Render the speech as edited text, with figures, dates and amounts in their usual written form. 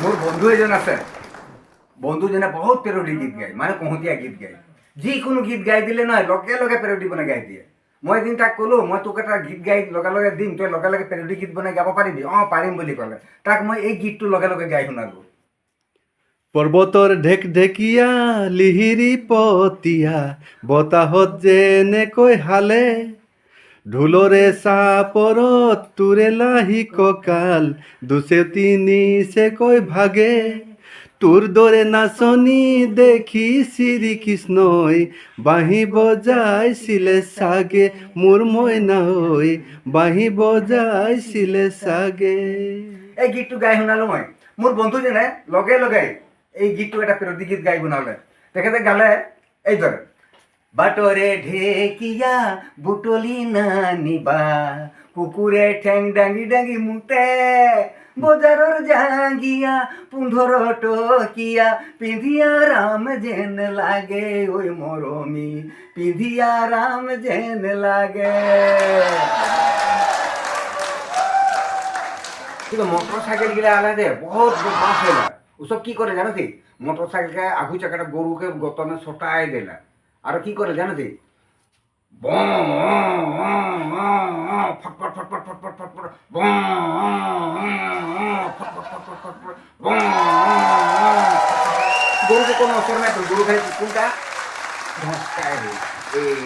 মোৰ বন্ধু এজন আছে, বন্ধুজনে বহুত পেৰডি গীত গায়, মানে কহতীয়া গীত গায়। যিকোনো গীত গাই দিলে নহয় লগে লগে পেৰডি বনাই গাই দিয়ে। মই এদিন তাক ক'লোঁ, মই তোক এটা গীত গাই লগে লগে দিম, তই লগে লগে পেৰডি গীত বনাই গাব পাৰিবি? অঁ পাৰিম বুলি ক'লে। তাক মই এই গীতটো লগে লগে গাই শুনালোঁ। পৰ্বতৰ ঢেকঢেকীয়া লিহিৰি পতীয়া বতাহত যেনেকৈ হালে, ঢোলৰে চাপৰত তোৰে লাহি কঁকাল দুচেউতি নিচেকৈ ভাগে, তোৰ দৰে নাচনি দেখি শ্ৰীকৃষ্ণই বাঁহী বজাইছিলে চাগে, মোৰ মইনা ঐ বাঁহী বজাইছিলে চাগে। এই গীতটো গাই শুনালোঁ মই। মোৰ বন্ধুজনে লগে লগে এই গীতটো এটা পেৰডি গীত গাই শুনালে। তেখেতে গালে এইদৰে, বাটৰে ঢেকীয়া বুটলি নানিবা, কুকুৰে ঠেং দাঙি দাঙি মুতে, বজাৰৰ জাংগীয়া 15 টকীয়া পিন্ধিয়া ৰাম যেন লাগে, ঐ মৰমী পিন্ধিয়া ৰাম যেন লাগে। কিন্তু মোটরসাইকেল গিলা আলাদা বহুত বদমাস হইলা। ওসব কি করে জানো কি, মোটরসাইকেলকে আগু চাকাটা গরুকে গতনে ছটাই দিলা, আর কি করে জানো কি, ফটফট ফটফট ফটফট ফটফট গরুকে কোনো অসর নাই তো, গরু খালি কোনটা ধসকায় রে। এই